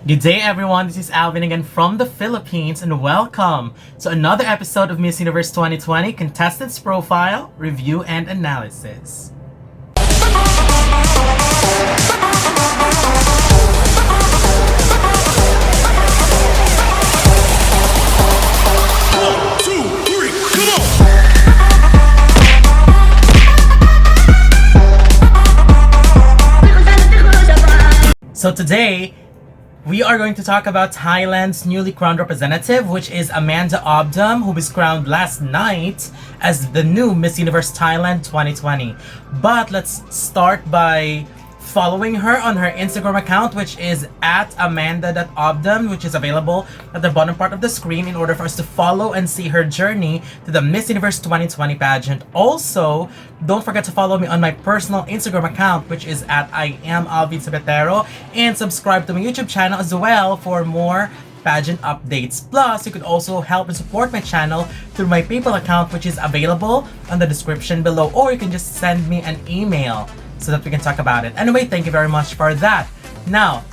Good day, everyone. This is Alvin again from the Philippines, and welcome to another episode of Miss Universe 2020 Contestants Profile, Review, and Analysis. So today, we are going to talk about Thailand's newly crowned representative, which is Amanda Obdam, who was crowned last night as the new Miss Universe Thailand 2020. But let's start by following her on her Instagram account, which is at amanda.obdam, which is available at the bottom part of the screen in order for us to follow and see her journey to the Miss Universe 2020 pageant. Also, don't forget to follow me on my personal Instagram account, which is at Alvin Sebetero, and subscribe to my YouTube channel as well for more pageant updates. Plus, you could also help and support my channel through my PayPal account, which is available on the description below, or you can just send me an email so that we can talk about it. Anyway, thank you very much for that. Now,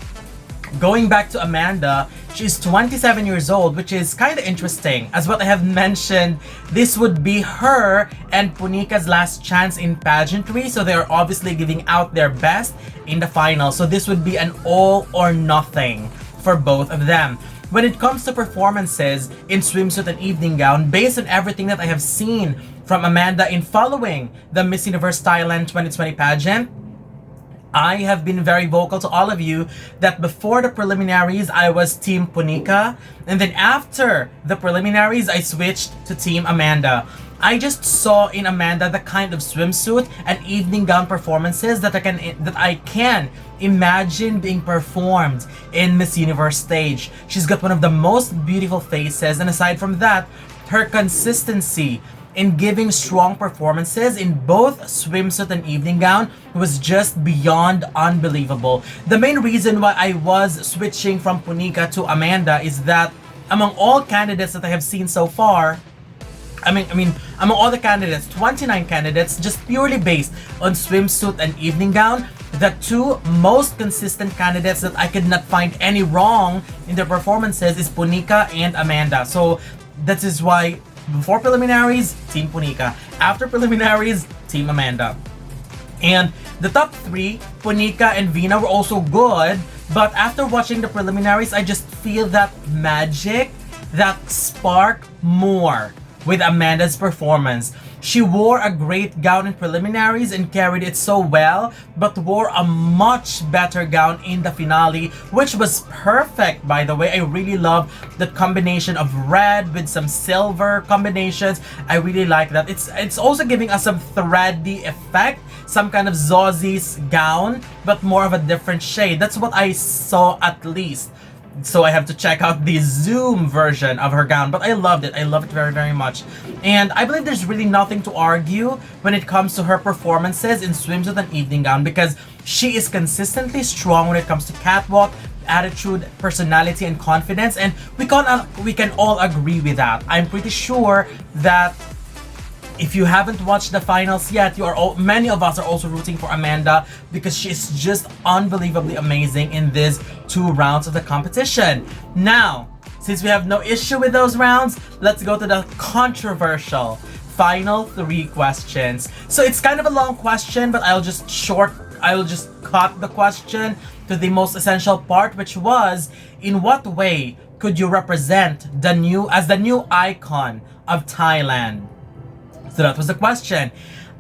going back to Amanda, she's 27 years old, which is kind of interesting. As what I have mentioned, this would be her and Punika's last chance in pageantry, so they are obviously giving out their best in the final. So this would be an all or nothing for both of them. When it comes to performances in swimsuit and evening gown, based on everything that I have seen from Amanda in following the Miss Universe Thailand 2020 pageant, I have been very vocal to all of you that before the preliminaries, I was Team Punika, and then after the preliminaries, I switched to Team Amanda. I just saw in Amanda the kind of swimsuit and evening gown performances that I can imagine being performed in Miss Universe stage. She's got one of the most beautiful faces, and aside from that, her consistency in giving strong performances in both swimsuit and evening gown was just beyond unbelievable. The main reason why I was switching from Punika to Amanda is that among all candidates that I have seen so far, among all the candidates, 29 candidates, just purely based on swimsuit and evening gown, the two most consistent candidates that I could not find any wrong in their performances is Punika and Amanda. So that is why before preliminaries, Team Punika. After preliminaries, Team Amanda. And the top three, Punika and Vina, were also good, but after watching the preliminaries, I just feel that magic, that spark more with Amanda's performance. She wore a great gown in preliminaries and carried it so well, but wore a much better gown in the finale, which was perfect, by the way. I really love the combination of red with some silver combinations. I really like that. It's also giving us some thready effect, some kind of Zozzi's gown, but more of a different shade. That's what I saw at least. So I have to check out the Zoom version of her gown, but I loved it. I love it very, very much. And I believe there's really nothing to argue when it comes to her performances in swimsuit and evening gown, because she is consistently strong when it comes to catwalk, attitude, personality, and confidence, and we can all agree with that. I'm pretty sure that if you haven't watched the finals yet, many of us are also rooting for Amanda because she is just unbelievably amazing in these 2 rounds of the competition. Now, since we have no issue with those rounds, let's go to the controversial final 3 questions. So it's kind of a long question, but I'll just cut the question to the most essential part, which was, in what way could you represent the new icon of Thailand? So that was the question.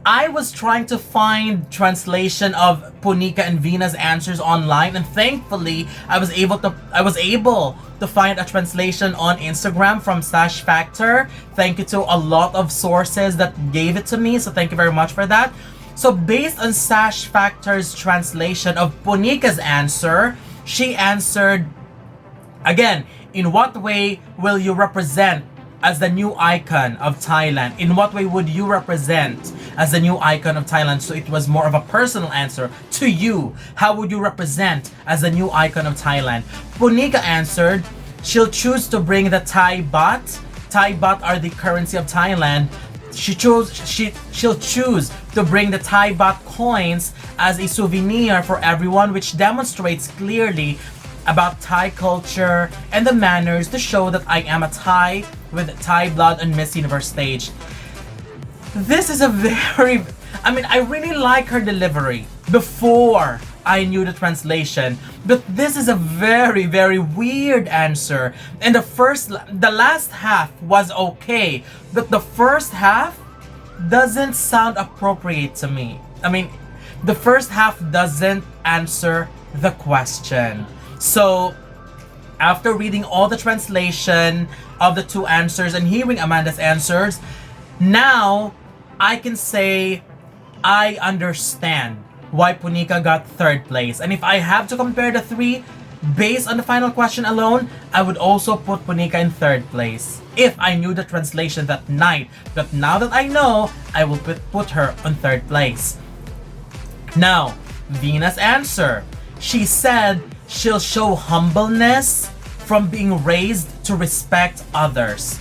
I was trying to find translation of Punika and Vina's answers online, and thankfully I was able to find a translation on Instagram from Sash Factor. Thank you to a lot of sources that gave it to me, so thank you very much for that. So based on Sash Factor's translation of Punika's answer, she answered, again, in what way will you represent as the new icon of Thailand? In what way would you represent as the new icon of Thailand? So it was more of a personal answer to you. How would you represent as the new icon of Thailand? Punika answered, she'll choose to bring the Thai baht. Thai baht are the currency of Thailand. She'll choose to bring the Thai baht coins as a souvenir for everyone, which demonstrates clearly about Thai culture and the manners to show that I am a Thai with Thai blood on Miss Universe stage. This is a very, I really like her delivery before I knew the translation, but this is a very, very weird answer. And the last half was okay, but the first half doesn't sound appropriate to me. The first half doesn't answer the question. So, after reading all the translation of the two answers and hearing Amanda's answers, now I can say I understand why Punika got third place. And if I have to compare the three based on the final question alone, I would also put Punika in third place if I knew the translation that night. But now that I know, I will put her on third place. Now, Vina's answer. She said she'll show humbleness from being raised to respect others.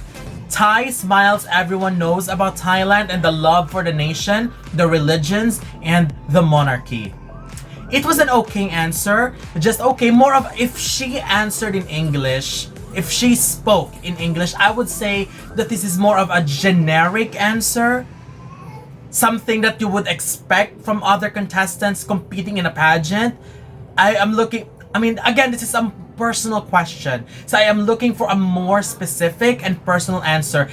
Thai smiles everyone knows about Thailand and the love for the nation, the religions, and the monarchy. It was an okay answer, just okay. More of if she answered in English, if she spoke in English, I would say that this is more of a generic answer. Something that you would expect from other contestants competing in a pageant. Again, this is a personal question. So I am looking for a more specific and personal answer.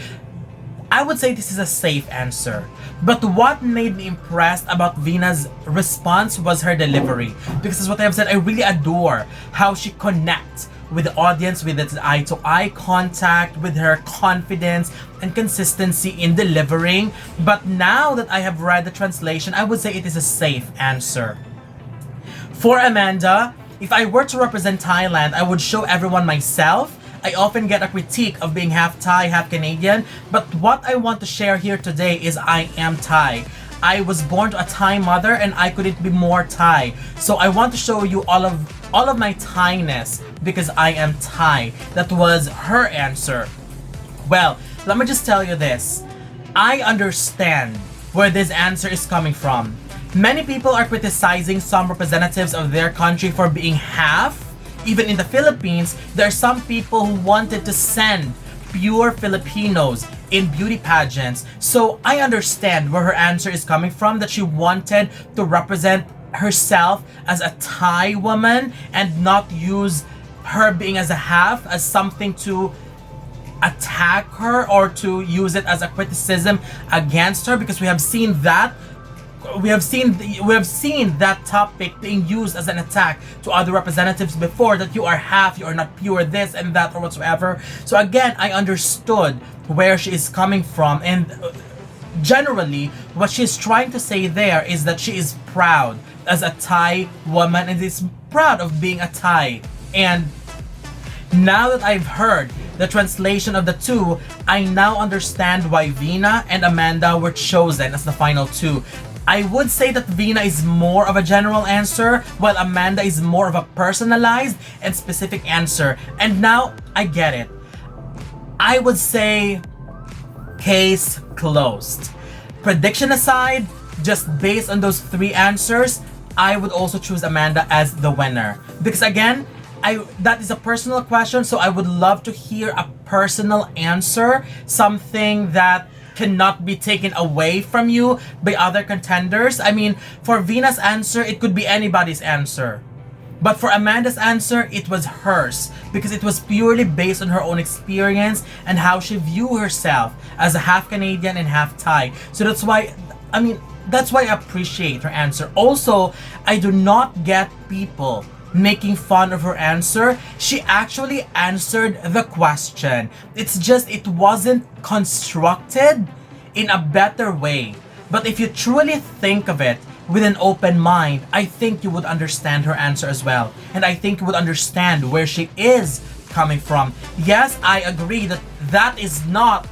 I would say this is a safe answer. But what made me impressed about Vina's response was her delivery. Because as what I have said, I really adore how she connects with the audience, with its eye-to-eye contact, with her confidence and consistency in delivering. But now that I have read the translation, I would say it is a safe answer. For Amanda, if I were to represent Thailand, I would show everyone myself. I often get a critique of being half Thai, half Canadian, but what I want to share here today is I am Thai. I was born to a Thai mother and I couldn't be more Thai. So I want to show you all of my Thainess because I am Thai. That was her answer. Well, let me just tell you this. I understand where this answer is coming from. Many people are criticizing some representatives of their country for being half. Even in the Philippines, there are some people who wanted to send pure Filipinos in beauty pageants. So I understand where her answer is coming from, that she wanted to represent herself as a Thai woman and not use her being as a half as something to attack her or to use it as a criticism against her, because we have seen that that topic being used as an attack to other representatives before, that you are half, you are not pure this and that or whatsoever. So again, I understood where she is coming from, and generally what she's trying to say there is that she is proud as a Thai woman and is proud of being a Thai. And now that I've heard the translation of the two, I now understand why Vina and Amanda were chosen as the final two. I would say that Vina is more of a general answer, while Amanda is more of a personalized and specific answer. And now I get it. I would say case closed. Prediction aside, just based on those three answers, I would also choose Amanda as the winner. Because again, that is a personal question, so I would love to hear a personal answer, something that cannot be taken away from you by other contenders. For Vina's answer, it could be anybody's answer. But for Amanda's answer, it was hers because it was purely based on her own experience and how she viewed herself as a half Canadian and half Thai. So that's why I appreciate her answer. Also, I do not get people making fun of her answer. She actually answered the question. It's just it wasn't constructed in a better way. But if you truly think of it with an open mind, I think you would understand her answer as well. And I think you would understand where she is coming from. Yes, I agree that is not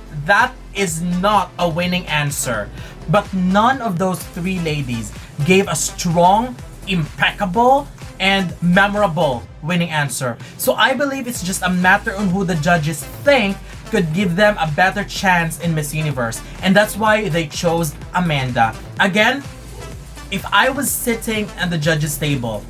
a winning answer. But none of those three ladies gave a strong, impeccable, and memorable winning answer. So I believe it's just a matter on who the judges think could give them a better chance in Miss Universe. And that's why they chose Amanda. Again, if I was sitting at the judges' table,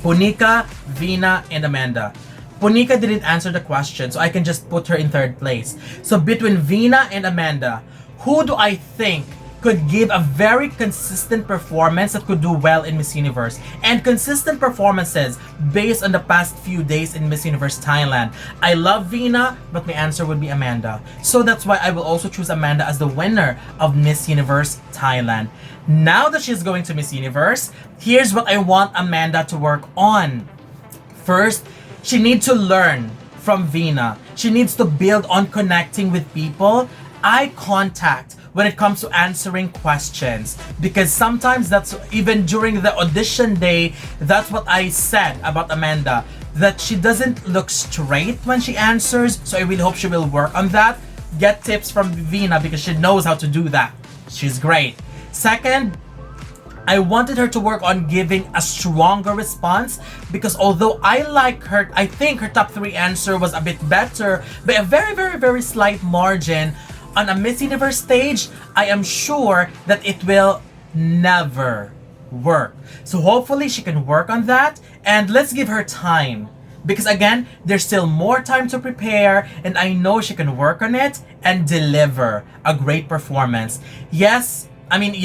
Punika, Vina, and Amanda. Punika didn't answer the question, so I can just put her in third place. So between Vina and Amanda, who do I think could give a very consistent performance that could do well in Miss Universe? And consistent performances based on the past few days in Miss Universe Thailand. I love Vina, but my answer would be Amanda. So that's why I will also choose Amanda as the winner of Miss Universe Thailand. Now that she's going to Miss Universe, here's what I want Amanda to work on. First, she needs to learn from Vina. She needs to build on connecting with people. Eye contact when it comes to answering questions, because sometimes that's even during the audition day, that's what I said about Amanda, that she doesn't look straight when she answers. So I really hope she will work on that. Get tips from Vina because she knows how to do that. She's great. Second, I wanted her to work on giving a stronger response, because although I like her, I think her top 3 answer was a bit better by a very slight margin. On a Miss Universe stage, I am sure that it will never work. So hopefully she can work on that, and let's give her time. Because again, there's still more time to prepare, and I know she can work on it and deliver a great performance. Yes, I mean,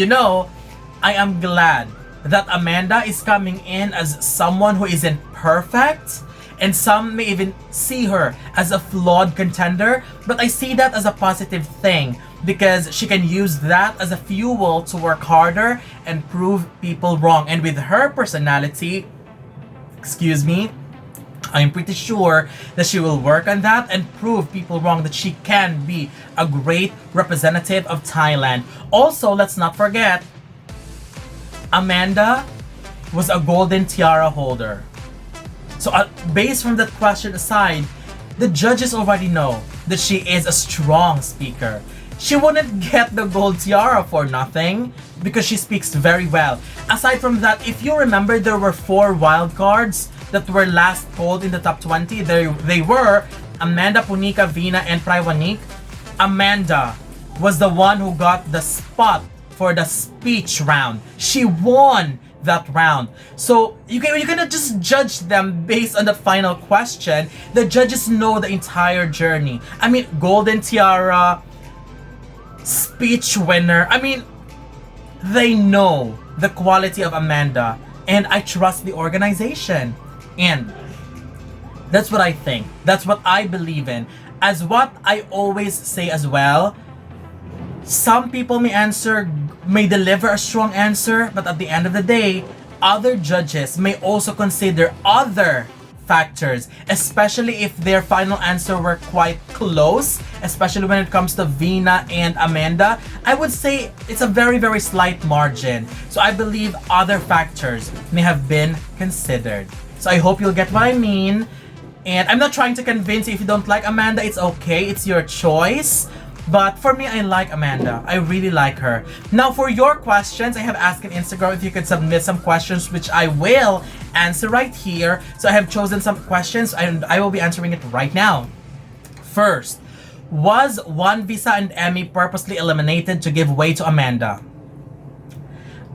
I am glad that Amanda is coming in as someone who isn't perfect, and some may even see her as a flawed contender, but I see that as a positive thing because she can use that as a fuel to work harder and prove people wrong. And with her personality, I'm pretty sure that she will work on that and prove people wrong, that she can be a great representative of Thailand. Also, let's not forget, Amanda was a golden tiara holder. So based from that question aside, the judges already know that she is a strong speaker. She wouldn't get the gold tiara for nothing because she speaks very well. Aside from that, if you remember, there were 4 wild cards that were last called in the top 20. They were Amanda, Punika, Vina, and Praiwanik. Amanda was the one who got the spot for the speech round. She won that round. So you cannot just judge them based on the final question. The judges know the entire journey. I mean, golden tiara, speech winner. I mean, they know the quality of Amanda, and I trust the organization. And that's what I think. That's what I believe in. As what I always say as well, some people may deliver a strong answer, but at the end of the day, other judges may also consider other factors, especially if their final answer were quite close, especially when it comes to Vina and Amanda. I would say it's a very slight margin. So I believe other factors may have been considered. So I hope you'll get what I mean. And I'm not trying to convince you. If you don't like Amanda, it's okay. It's your choice. But for me, I like Amanda. I really like her. Now, for your questions, I have asked on Instagram if you could submit some questions, which I will answer right here. So I have chosen some questions, and I will be answering it right now. First, was One Visa and Emmy purposely eliminated to give way to Amanda?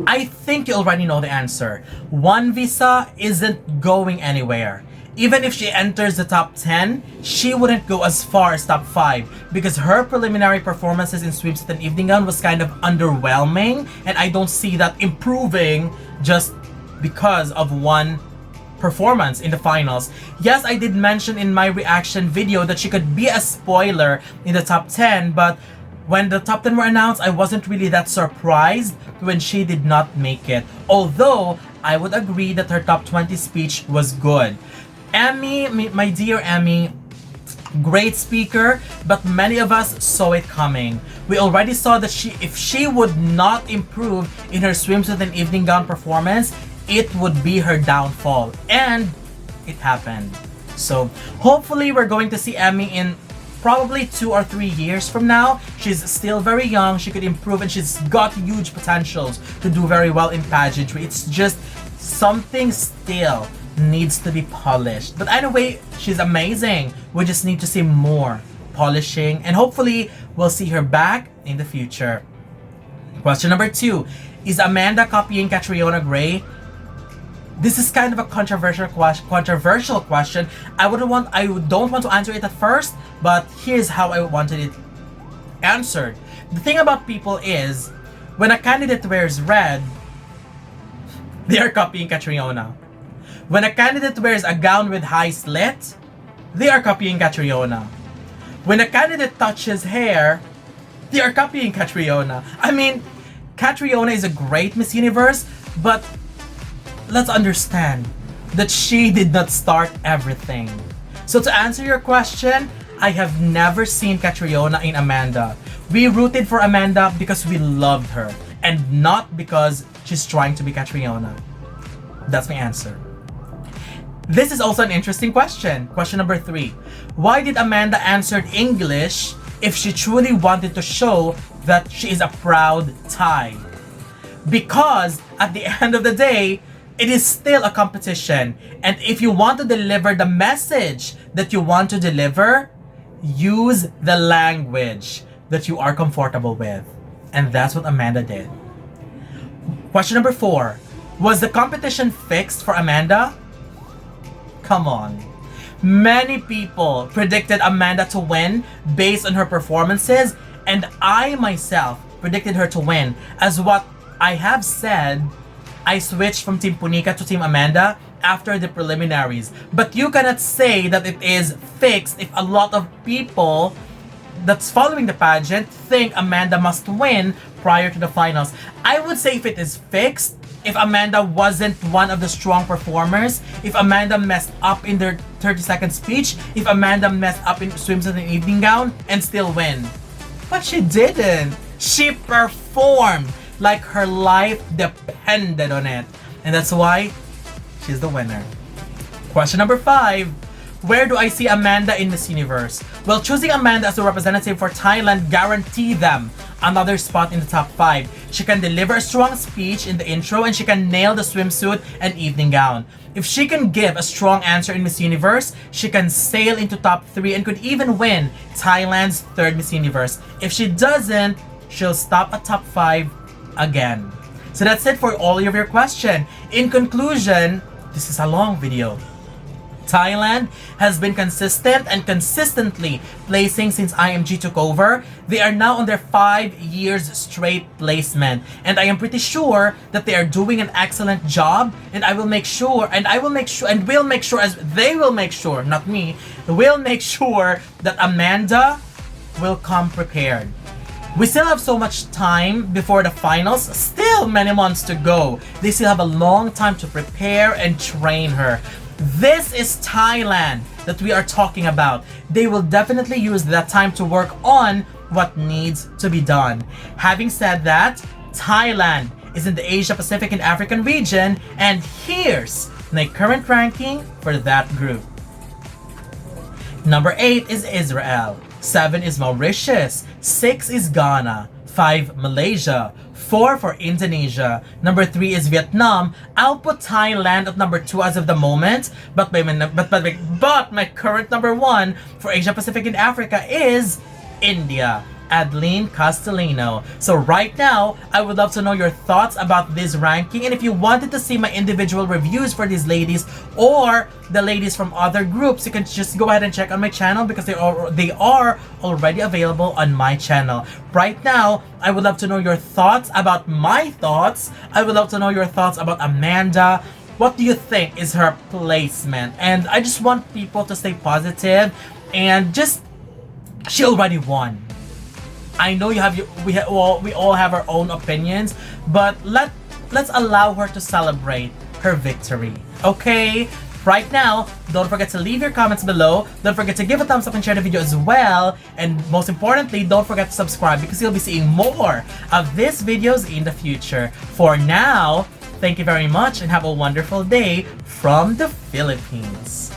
I think you already know the answer. One Visa isn't going anywhere. Even if she enters the top 10, she wouldn't go as far as top 5 because her preliminary performances in Swimsuit and Evening Gown was kind of underwhelming, and I don't see that improving just because of one performance in the finals. Yes, I did mention in my reaction video that she could be a spoiler in the top 10, but when the top 10 were announced, I wasn't really that surprised when she did not make it. Although, I would agree that her top 20 speech was good. Emmy, my dear Emmy, great speaker, but many of us saw it coming. We already saw that if she would not improve in her Swimsuit and Evening Gown performance, it would be her downfall. And it happened. So hopefully we're going to see Emmy in probably 2 or 3 years from now. She's still very young, she could improve, and she's got huge potentials to do very well in pageantry. It's just something still needs to be polished. But anyway, she's amazing. We just need to see more polishing, and hopefully we'll see her back in the future. Question number 2. Is Amanda copying Catriona Gray? This is kind of a controversial question. I don't want to answer it at first, but here's how I wanted it answered. The thing about people is, when a candidate wears red, they are copying Catriona. When a candidate wears a gown with high slit, they are copying Catriona. When a candidate touches hair, they are copying Catriona. I mean, Catriona is a great Miss Universe, but let's understand that she did not start everything. So to answer your question, I have never seen Catriona in Amanda. We rooted for Amanda because we loved her, and not because she's trying to be Catriona. That's my answer. This is also an interesting question. Question number 3. Why did Amanda answer English if she truly wanted to show that she is a proud Thai? Because at the end of the day, it is still a competition. And if you want to deliver the message that you want to deliver, use the language that you are comfortable with. And that's what Amanda did. Question number 4. Was the competition fixed for Amanda? Come on. Many people predicted Amanda to win based on her performances, and I myself predicted her to win. As what I have said, I switched from Team Punika to Team Amanda after the preliminaries. But you cannot say that it is fixed if a lot of people that's following the pageant think Amanda must win prior to the finals. I would say if it is fixed, if Amanda wasn't one of the strong performers, if Amanda messed up in their 30-second speech, if Amanda messed up in swimsuit and evening gown and still win. But she didn't. She performed like her life depended on it. And that's why she's the winner. Question number 5. Where do I see Amanda in Miss Universe? Well, choosing Amanda as the representative for Thailand guaranteed them another spot in the top 5. She can deliver a strong speech in the intro, and she can nail the swimsuit and evening gown. If she can give a strong answer in Miss Universe, she can sail into top 3 and could even win Thailand's 3rd Miss Universe. If she doesn't, she'll stop at top 5 again. So that's it for all of your question. In conclusion, this is a long video. Thailand has been consistent and consistently placing since IMG took over. They are now on their 5 years straight placement, and I am pretty sure that they are doing an excellent job, and we'll make sure, as they will make sure, not me, will make sure that Amanda will come prepared. We still have so much time before the finals, still many months to go. They still have a long time to prepare and train her. This is Thailand that we are talking about. They will definitely use that time to work on what needs to be done. Having said that, Thailand is in the Asia Pacific and African region, and here's my current ranking for that group. Number 8 is Israel, 7 is Mauritius, 6 is Ghana, 5 Malaysia, 4 for Indonesia, number 3 is Vietnam. I'll put Thailand at number 2 as of the moment, but my current number 1 for Asia Pacific and Africa is India, Adeline Castellino. So right now, I would love to know your thoughts about this ranking, and if you wanted to see my individual reviews for these ladies or the ladies from other groups, you can just go ahead and check on my channel because they are already available on my channel. Right now, I would love to know your thoughts about my thoughts. I would love to know your thoughts about Amanda. What do you think is her placement? And I just want people to stay positive and she already won. I know we all have our own opinions, but let's allow her to celebrate her victory. Okay? Right now, don't forget to leave your comments below. Don't forget to give a thumbs up and share the video as well. And most importantly, don't forget to subscribe because you'll be seeing more of these videos in the future. For now, thank you very much and have a wonderful day from the Philippines.